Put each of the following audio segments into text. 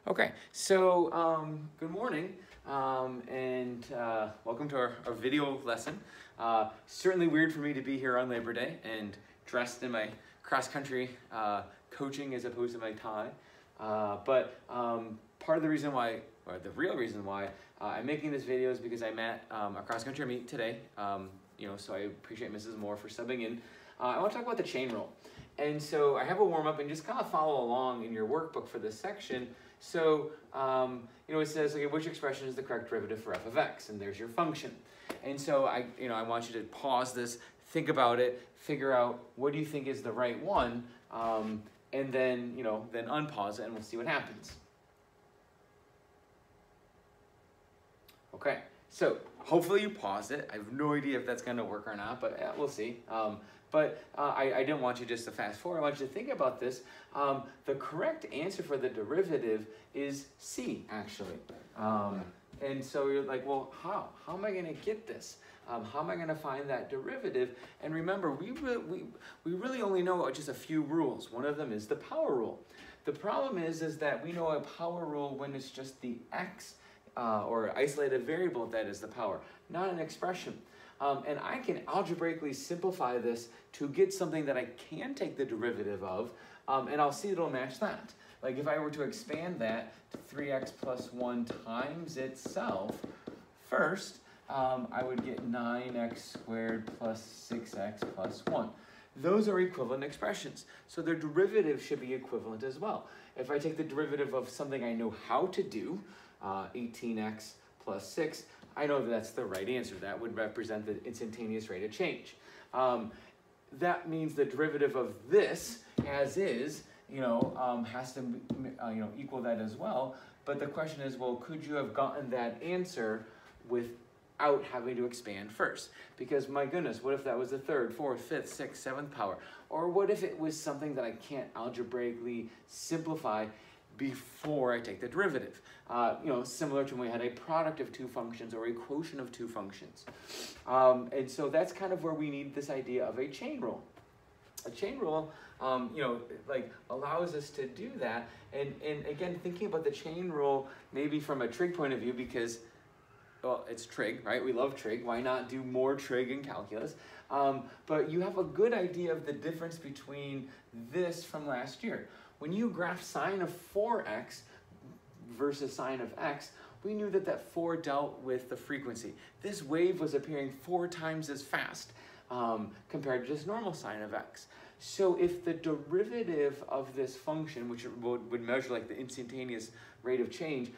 Okay, so good morning and welcome to our video lesson. Certainly weird for me to be here on Labor Day and dressed in my cross-country coaching as opposed to my tie. But part of the reason why, or the real reason why I'm making this video is because I'm at a cross-country meet today. So I appreciate Mrs. Moore for subbing in. I want to talk about the chain rule. And so I have a warm-up and just kind of follow along in your workbook for this section. So, it says, okay, which expression is the correct derivative for f of x? And there's your function. And so I want you to pause this, think about it, figure out what do you think is the right one, and then, then unpause it and we'll see what happens. Okay, so hopefully you paused it. I have no idea if that's going to work or not, but we'll see. I didn't want you just to fast forward. I want you to think about this. The correct answer for the derivative is C, actually. And so you're like, well, how? How am I going to get this? How am I going to find that derivative? And remember, we really only know just a few rules. One of them is the power rule. The problem is that we know a power rule when it's just the x or isolated variable that is the power, not an expression. And I can algebraically simplify this to get something that I can take the derivative of, and I'll see it'll match that. Like if I were to expand that to 3x plus 1 times itself, first I would get 9x squared plus 6x plus 1. Those are equivalent expressions, so their derivative should be equivalent as well. If I take the derivative of something I know how to do, 18x plus 6, I know that that's the right answer. That would represent the instantaneous rate of change. That means the derivative of this, as is, has to equal that as well. But the question is, well, could you have gotten that answer without having to expand first? Because my goodness, what if that was the third, fourth, fifth, sixth, seventh power? Or what if it was something that I can't algebraically simplify before I take the derivative? Similar to when we had a product of two functions or a quotient of two functions. And so that's kind of where we need this idea of a chain rule. A chain rule, allows us to do that. And again, thinking about the chain rule maybe from a trig point of view because, well, it's trig, right? We love trig. Why not do more trig in calculus? But you have a good idea of the difference between this from last year. When you graph sine of 4x versus sine of x, we knew that 4 dealt with the frequency. This wave was appearing 4 times as fast compared to just normal sine of x. So if the derivative of this function, which would measure like the instantaneous rate of change,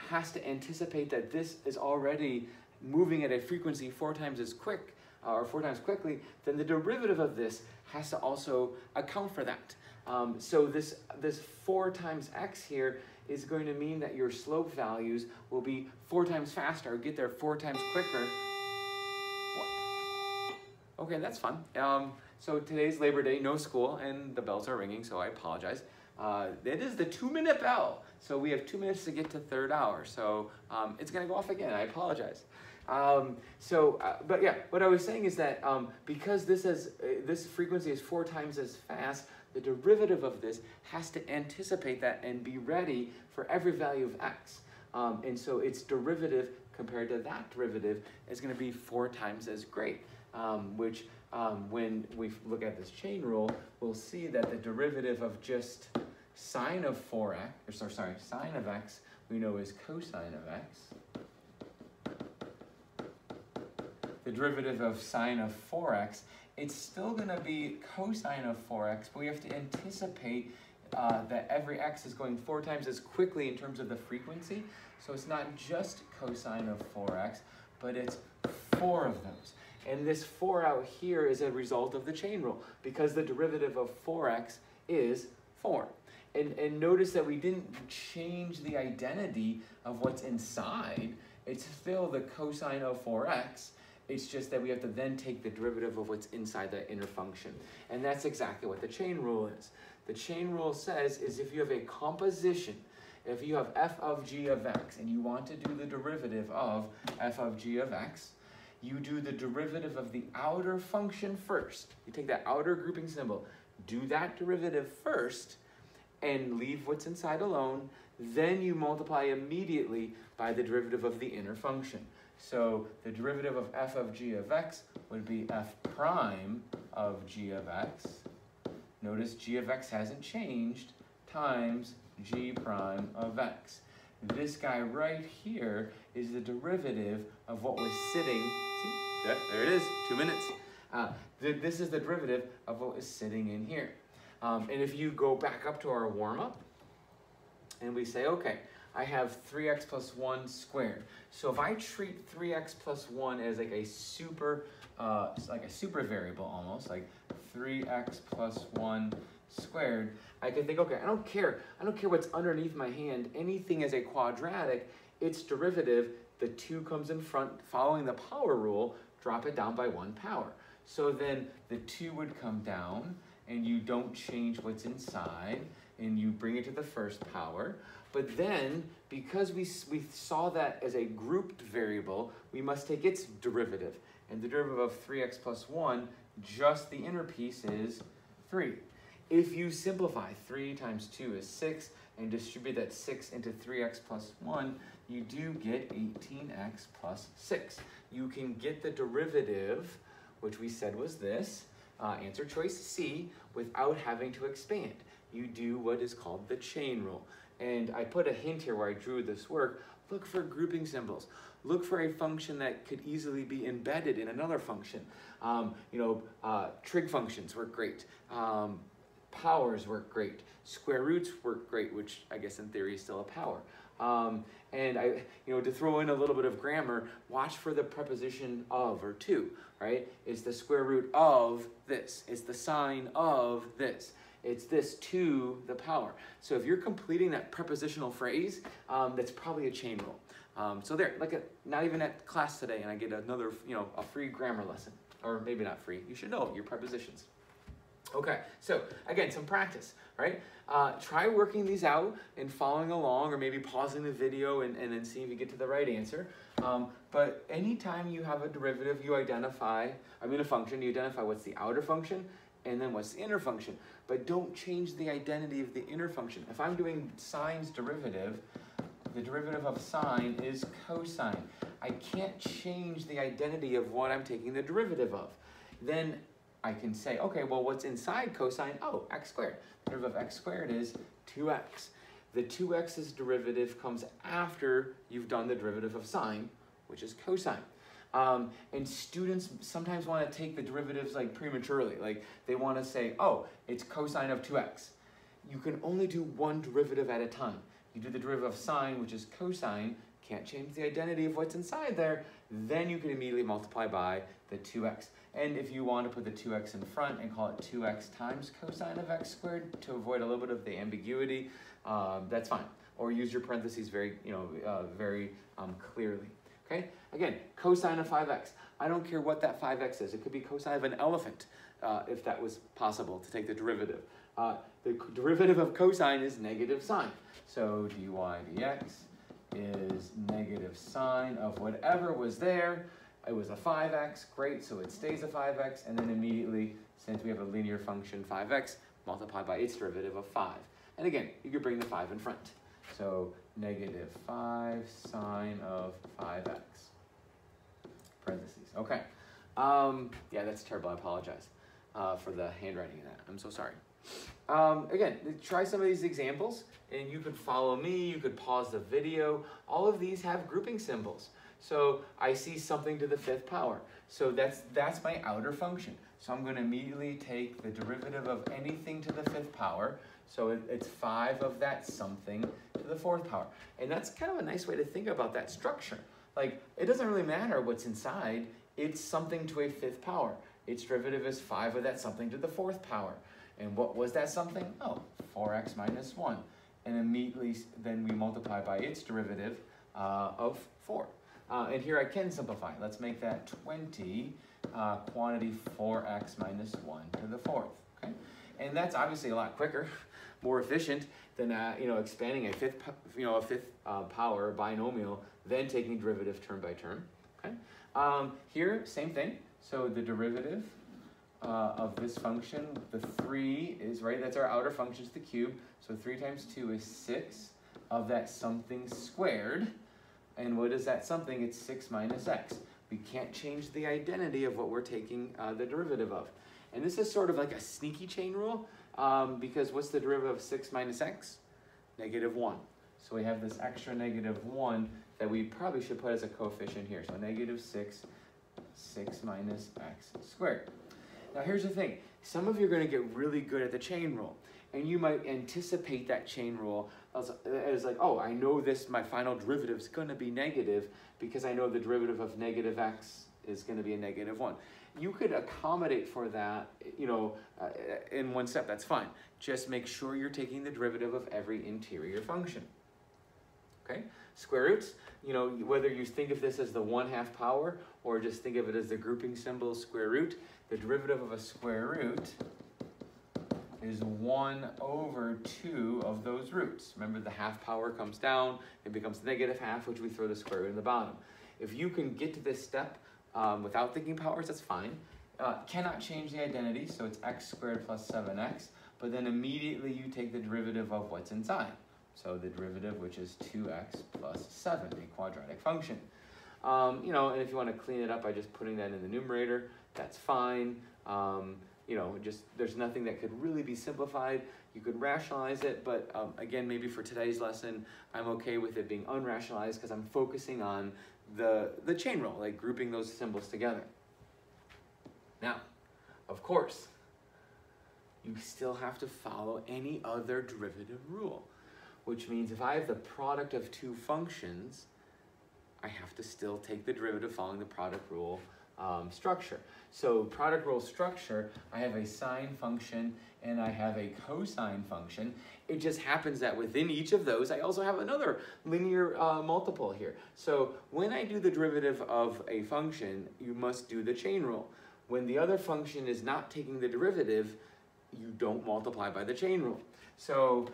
has to anticipate that this is already moving at a frequency 4 times as quick, or 4 times quickly, then the derivative of this has to also account for that. So this 4 times x here is going to mean that your slope values will be 4 times faster, or get there 4 times quicker. Okay, that's fun. So today's Labor Day, no school, and the bells are ringing, so I apologize. It is the 2-minute bell, so we have 2 minutes to get to third hour, so it's going to go off again. I apologize. But yeah, what I was saying is that because this frequency is 4 times as fast, the derivative of this has to anticipate that and be ready for every value of x. And so its derivative compared to that derivative is going to be 4 times as great, which when we look at this chain rule, we'll see that the derivative of just sine of 4x, or sorry, sine of x, we know is cosine of x. The derivative of sine of 4x, it's still going to be cosine of 4x, but we have to anticipate that every x is going 4 times as quickly in terms of the frequency. So it's not just cosine of 4x, but it's 4 of those. And this 4 out here is a result of the chain rule, because the derivative of 4x is 4. And notice that we didn't change the identity of what's inside. It's still the cosine of 4x. It's just that we have to then take the derivative of what's inside that inner function. And that's exactly what the chain rule is. The chain rule says is if you have a composition, if you have f of g of x, and you want to do the derivative of f of g of x, you do the derivative of the outer function first. You take that outer grouping symbol, do that derivative first, and leave what's inside alone. Then you multiply immediately by the derivative of the inner function. So the derivative of f of g of x would be f prime of g of x. Notice g of x hasn't changed, times g prime of x. This guy right here is the derivative of what was sitting, see, there it is, 2 minutes. This is the derivative of what was sitting in here. And if you go back up to our warm-up, and we say, okay, I have 3x plus 1 squared. So if I treat 3x plus 1 as like a super variable almost, like 3x plus 1 squared, I can think, okay, I don't care what's underneath my hand. Anything is a quadratic, its derivative, the 2 comes in front, following the power rule, drop it down by 1 power. So then the 2 would come down, and you don't change what's inside, and you bring it to the first power. But then, because we saw that as a grouped variable, we must take its derivative. And the derivative of 3x plus 1, just the inner piece is 3. If you simplify, 3 times 2 is 6, and distribute that 6 into 3x plus 1, you do get 18x plus 6. You can get the derivative, which we said was this, answer choice C, without having to expand. You do what is called the chain rule. And I put a hint here where I drew this work. Look for grouping symbols. Look for a function that could easily be embedded in another function. Trig functions work great. Powers work great. Square roots work great, which I guess in theory is still a power. And to throw in a little bit of grammar, watch for the preposition of or to, right? It's the square root of this. It's the sine of this. It's this to the power. So if you're completing that prepositional phrase, that's probably a chain rule. So there, not even at class today, and I get another, a free grammar lesson. Or maybe not free. You should know your prepositions. Okay, so again, some practice, right? Try working these out and following along, or maybe pausing the video and then see if you get to the right answer. But anytime you have a derivative, you identify, a function, you identify what's the outer function and then what's the inner function. But don't change the identity of the inner function. If I'm doing sine's derivative, the derivative of sine is cosine. I can't change the identity of what I'm taking the derivative of. Then I can say, okay, well, what's inside cosine? Oh, x squared. The derivative of x squared is 2x. The 2x's derivative comes after you've done the derivative of sine, which is cosine. And students sometimes want to take the derivatives prematurely. They want to say, oh, it's cosine of 2x. You can only do one derivative at a time. You do the derivative of sine, which is cosine, can't change the identity of what's inside there, then you can immediately multiply by the 2x. And if you want to put the 2x in front and call it 2x times cosine of x squared to avoid a little bit of the ambiguity, that's fine. Or use your parentheses very clearly. Okay? Again, cosine of 5x. I don't care what that 5x is. It could be cosine of an elephant, if that was possible to take the derivative. The derivative of cosine is negative sine. So dy dx is negative sine of whatever was there. It was a 5x, great, so it stays a 5x, and then immediately, since we have a linear function 5x, multiply by its derivative of 5. And again, you could bring the 5 in front. So negative 5 sine of 5x. Parentheses. Okay. Yeah, that's terrible. I apologize for the handwriting in that. I'm so sorry. Again, try some of these examples, and you could follow me. You could pause the video. All of these have grouping symbols. So I see something to the 5th power. So that's my outer function. So I'm going to immediately take the derivative of anything to the 5th power. So it's 5 of that something to the 4th power. And that's kind of a nice way to think about that structure. It doesn't really matter what's inside. It's something to a 5th power. Its derivative is 5 of that something to the 4th power. And what was that something? Oh, 4x minus 1. And immediately then we multiply by its derivative of 4. And here I can simplify. Let's make that 20 quantity 4x minus 1 to the 4th. Okay? And that's obviously a lot quicker, more efficient than expanding a 5th power binomial, then taking derivative term by term. Okay? Here, same thing. So the derivative of this function, the 3 is, right, that's our outer function, it's the cube. So 3 times 2 is 6 of that something squared. And what is that something? It's 6 minus x. We can't change the identity of what we're taking the derivative of. And this is sort of like a sneaky chain rule, because what's the derivative of 6 minus x? Negative 1. So we have this extra negative 1 that we probably should put as a coefficient here. So negative 6 minus x squared. Now here's the thing. Some of you are going to get really good at the chain rule. And you might anticipate that chain rule as like, oh, I know this, my final derivative is going to be negative because I know the derivative of negative x is going to be a negative 1. You could accommodate for that, you know, in one step, that's fine. Just make sure you're taking the derivative of every interior function. Okay? Square roots, you know, whether you think of this as the 1/2 power or just think of it as the grouping symbol square root, the derivative of a square root is 1/2 of those roots. Remember, the 1/2 power comes down, it becomes negative 1/2, which we throw the square root in the bottom. If you can get to this step without thinking powers, that's fine. Cannot change the identity, so it's x squared plus 7x, but then immediately you take the derivative of what's inside. So the derivative, which is 2x plus 7, a quadratic function. You know, and if you want to clean it up by just putting that in the numerator, that's fine. You know, just there's nothing that could really be simplified. You could rationalize it, but again, maybe for today's lesson, I'm okay with it being unrationalized because I'm focusing on the chain rule, like grouping those symbols together. Now, of course, you still have to follow any other derivative rule, which means if I have the product of two functions, I have to still take the derivative following the product rule structure. So product rule structure, I have a sine function and I have a cosine function. It just happens that within each of those, I also have another linear multiple here. So when I do the derivative of a function, you must do the chain rule. When the other function is not taking the derivative, you don't multiply by the chain rule. So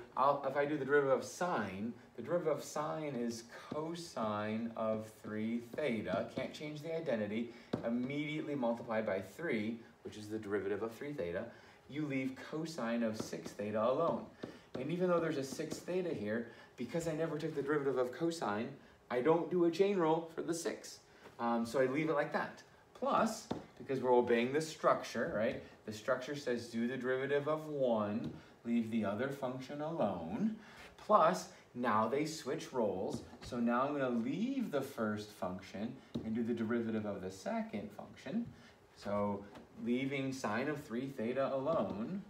if I do the derivative of sine, the derivative of sine is cosine of 3 theta. Can't change the identity. Immediately multiply by 3, which is the derivative of 3 theta. You leave cosine of 6 theta alone. And even though there's a 6 theta here, because I never took the derivative of cosine, I don't do a chain rule for the 6. So I leave it like that. Plus, because we're obeying the structure, right? The structure says do the derivative of 1, leave the other function alone. Plus, now they switch roles. So now I'm going to leave the first function and do the derivative of the second function. So leaving sine of 3 theta alone.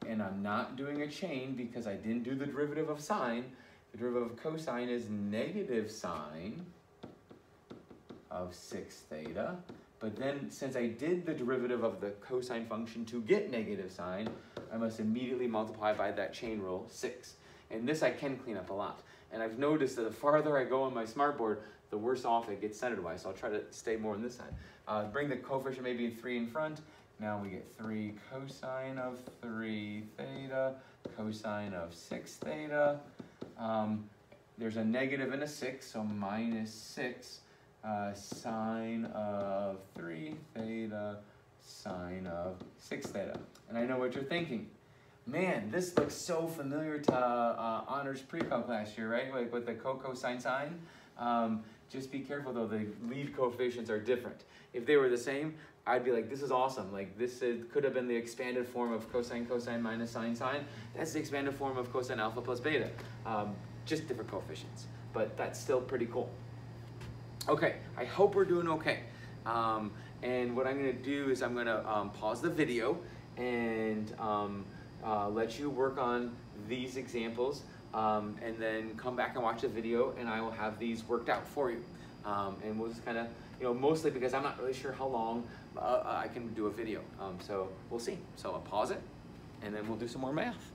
And I'm not doing a chain because I didn't do the derivative of sine. The derivative of cosine is negative sine of 6 theta. But then, since I did the derivative of the cosine function to get negative sine, I must immediately multiply by that chain rule, 6. And this I can clean up a lot. And I've noticed that the farther I go on my smartboard, the worse off it gets centered-wise. So I'll try to stay more on this side. Bring the coefficient maybe in 3 in front. Now we get 3 cosine of 3 theta, cosine of 6 theta. There's a negative and a 6, so minus 6. Sine of 3 theta, sine of 6 theta. And I know what you're thinking. Man, this looks so familiar to honors pre-calc last year, right? Like with the cosine sine. Just be careful though, the lead coefficients are different. If they were the same, I'd be like, this is awesome. Like this could have been the expanded form of cosine minus sine sine. That's the expanded form of cosine alpha plus beta. Just different coefficients, but that's still pretty cool. Okay, I hope we're doing okay. And what I'm gonna do is I'm gonna pause the video and let you work on these examples and then come back and watch the video and I will have these worked out for you. And we'll just kind of, you know, mostly because I'm not really sure how long I can do a video. So we'll see. So I'll pause it and then we'll do some more math.